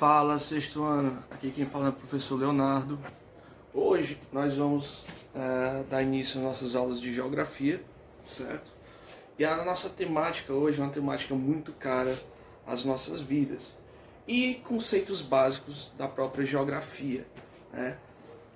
Fala, sexto ano, aqui quem fala é o professor Leonardo. Hoje nós vamos dar início às nossas aulas de geografia, certo? E a nossa temática hoje é uma temática muito cara às nossas vidas e conceitos básicos da própria geografia, né?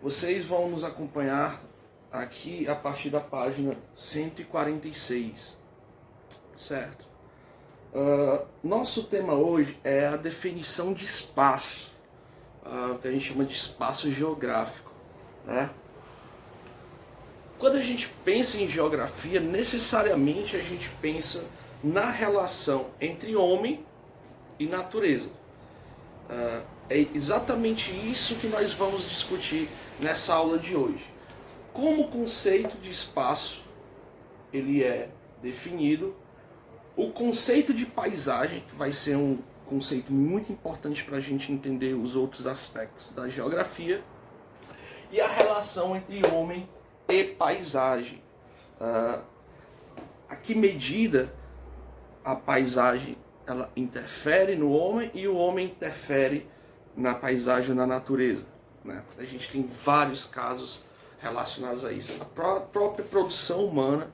Vocês vão nos acompanhar aqui a partir da página 146, certo? Nosso tema hoje é a definição de espaço, que a gente chama de espaço geográfico, né? Quando a gente pensa em geografia, necessariamente a gente pensa na relação entre homem e natureza. É exatamente isso que nós vamos discutir nessa aula de hoje. Como o conceito de espaço ele é definido, o conceito de paisagem, que vai ser um conceito muito importante para a gente entender os outros aspectos da geografia, e a relação entre homem e paisagem. A que medida a paisagem ela interfere no homem e o homem interfere na paisagem, na natureza, né? A gente tem vários casos relacionados a isso. A própria produção humana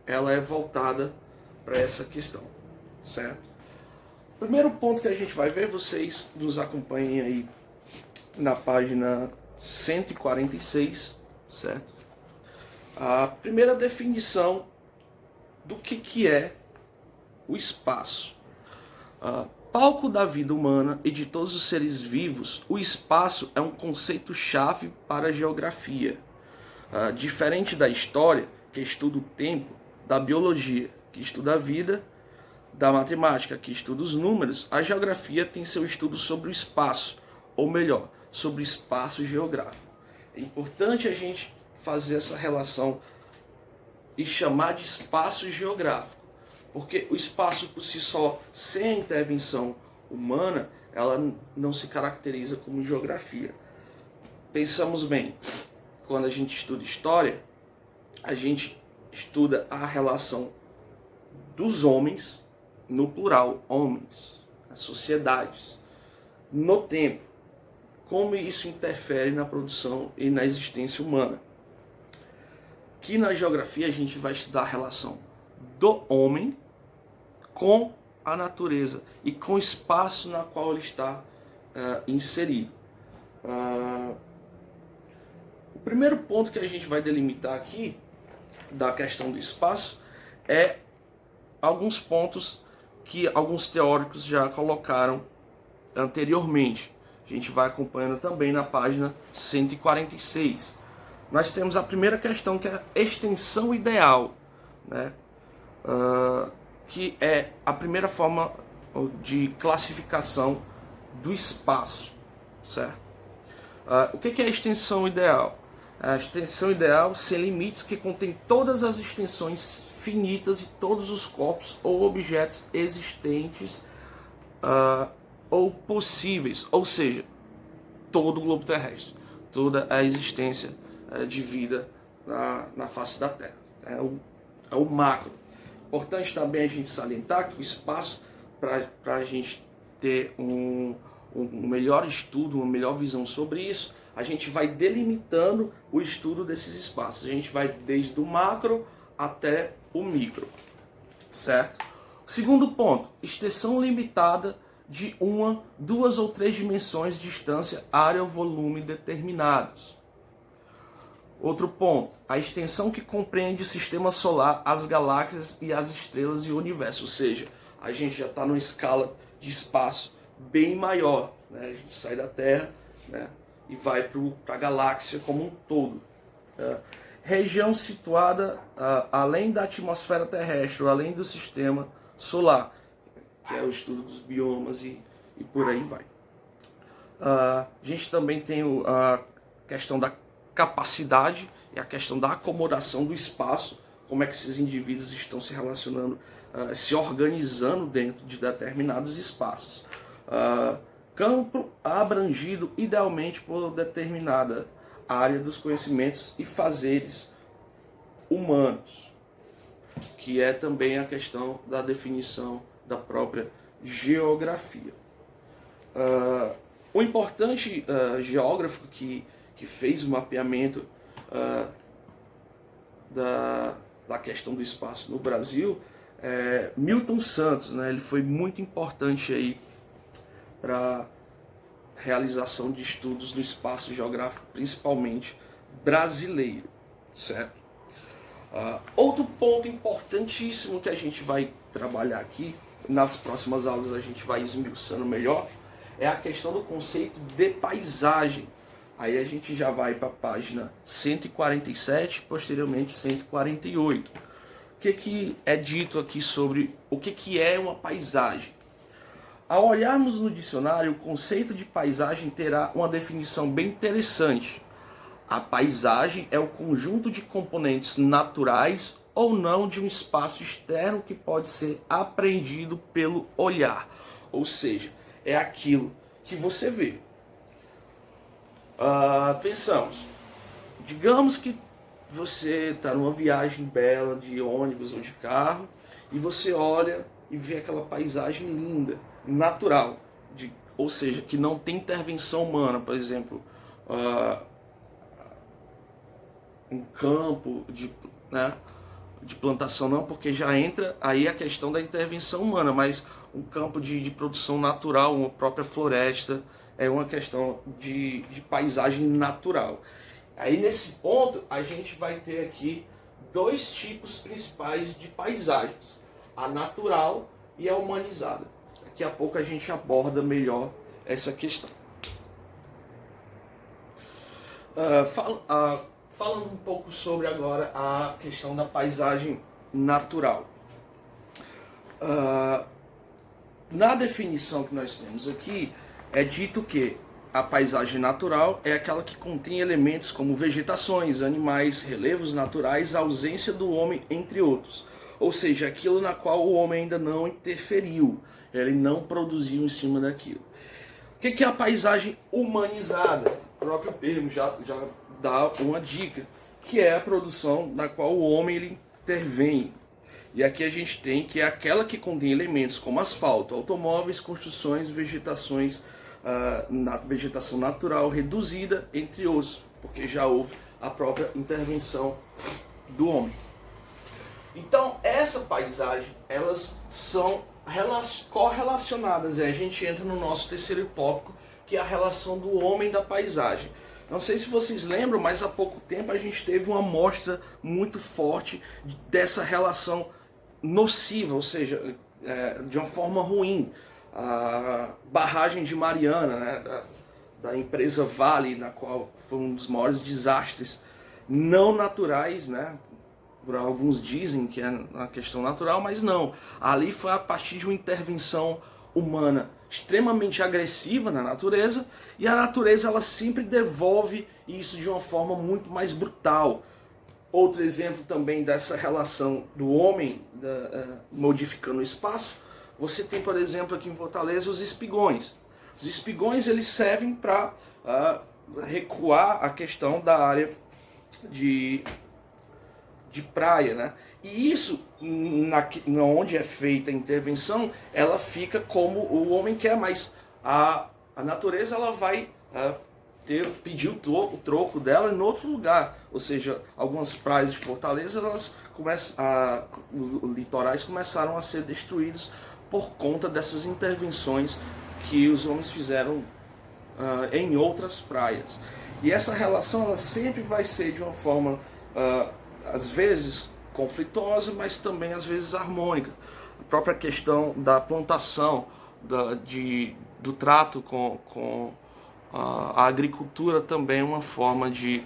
ela é voltada para essa questão, certo? Primeiro ponto que a gente vai ver, vocês nos acompanhem aí na página 146, certo? A primeira definição do que é o espaço. Palco da vida humana e de todos os seres vivos, o espaço é um conceito-chave para a geografia. Diferente da história, que estuda o tempo, da biologia, que estuda a vida, da matemática, que estuda os números, a geografia tem seu estudo sobre o espaço, ou melhor, sobre o espaço geográfico. É importante a gente fazer essa relação e chamar de espaço geográfico, porque o espaço por si só, sem a intervenção humana, ela não se caracteriza como geografia. Pensamos bem, quando a gente estuda história, a gente estuda a relação dos homens, no plural, homens, as sociedades, no tempo, como isso interfere na produção e na existência humana. Que na geografia a gente vai estudar a relação do homem com a natureza e com o espaço na qual ele está inserido. O primeiro ponto que a gente vai delimitar aqui da questão do espaço é alguns pontos que alguns teóricos já colocaram anteriormente. A gente vai acompanhando também na página 146. Nós temos a primeira questão, que é a extensão ideal, né? Que é a primeira forma de classificação do espaço, certo? O que é a extensão ideal? A extensão ideal sem limites que contém todas as extensões finitas de todos os corpos ou objetos existentes ou possíveis, ou seja, todo o globo terrestre, toda a existência de vida na face da Terra. É o macro. Importante também a gente salientar que o espaço, para a gente ter um melhor estudo, uma melhor visão sobre isso, a gente vai delimitando o estudo desses espaços. A gente vai desde o macro até o micro, certo? Segundo ponto, extensão limitada de uma, duas ou três dimensões, distância, área ou volume determinados. Outro ponto, a extensão que compreende o sistema solar, as galáxias e as estrelas e o universo. Ou seja, a gente já está numa escala de espaço bem maior, né? A gente sai da Terra, né, e vai para a galáxia como um todo. Região situada além da atmosfera terrestre, além do sistema solar, que é o estudo dos biomas e por aí vai. A gente também tem a questão da capacidade e a questão da acomodação do espaço, como é que esses indivíduos estão se relacionando, se organizando dentro de determinados espaços. Campo abrangido idealmente por determinada área dos conhecimentos e fazeres humanos, que é também a questão da definição da própria geografia. O importante geógrafo que fez o mapeamento da questão do espaço no Brasil é Milton Santos, né? Ele foi muito importante aí para realização de estudos no espaço geográfico, principalmente brasileiro, certo? Outro ponto importantíssimo que a gente vai trabalhar aqui, nas próximas aulas a gente vai esmiuçando melhor, é a questão do conceito de paisagem. Aí a gente já vai para a página 147, posteriormente 148. O que é dito aqui sobre o que é uma paisagem? Ao olharmos no dicionário, o conceito de paisagem terá uma definição bem interessante. A paisagem é o conjunto de componentes naturais ou não de um espaço externo que pode ser apreendido pelo olhar. Ou seja, é aquilo que você vê. Pensamos, digamos que você está numa viagem bela de ônibus ou de carro e você olha e vê aquela paisagem linda, natural, ou seja, que não tem intervenção humana, por exemplo, um campo de plantação não, porque já entra aí a questão da intervenção humana, mas um campo de produção natural, uma própria floresta, é uma questão de paisagem natural. Aí nesse ponto a gente vai ter aqui dois tipos principais de paisagens, a natural e a humanizada. Daqui a pouco a gente aborda melhor essa questão. Falando um pouco sobre agora a questão da paisagem natural. Na definição que nós temos aqui, é dito que a paisagem natural é aquela que contém elementos como vegetações, animais, relevos naturais, a ausência do homem, entre outros. Ou seja, aquilo na qual o homem ainda não interferiu, ele não produziu em cima daquilo. O que é a paisagem humanizada? O próprio termo já dá uma dica, que é a produção na qual o homem ele intervém. E aqui a gente tem que é aquela que contém elementos como asfalto, automóveis, construções, vegetações, vegetação natural reduzida, entre outros, porque já houve a própria intervenção do homem. Então, essa paisagem, elas são correlacionadas. A gente entra no nosso terceiro tópico, que é a relação do homem da paisagem. Não sei se vocês lembram, mas há pouco tempo a gente teve uma amostra muito forte dessa relação nociva, ou seja, de uma forma ruim. A barragem de Mariana, né, da empresa Vale, na qual foi um dos maiores desastres não naturais, né? Por alguns dizem que é uma questão natural, mas não. Ali foi a partir de uma intervenção humana extremamente agressiva na natureza, e a natureza ela sempre devolve isso de uma forma muito mais brutal. Outro exemplo também dessa relação do homem modificando o espaço, você tem, por exemplo, aqui em Fortaleza, os espigões. Os espigões eles servem para recuar a questão da área de praia, né? E isso, onde é feita a intervenção, ela fica como o homem quer, mas a natureza ela vai pedir o troco dela em outro lugar. Ou seja, algumas praias de Fortaleza, os litorais começaram a ser destruídos por conta dessas intervenções que os homens fizeram em outras praias. E essa relação ela sempre vai ser de uma forma, às vezes, conflituosa, mas também às vezes harmônica. A própria questão da plantação, do trato com a agricultura também é uma forma de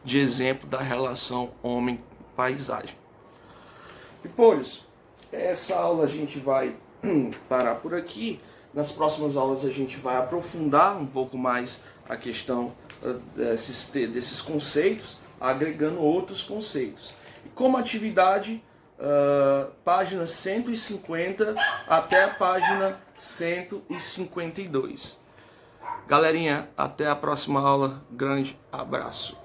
exemplo da relação homem-paisagem. Pipolhos, essa aula a gente vai parar por aqui. Nas próximas aulas a gente vai aprofundar um pouco mais a questão desses conceitos, agregando outros conceitos. E como atividade, página 150 até a página 152. Galerinha, até a próxima aula. Grande abraço.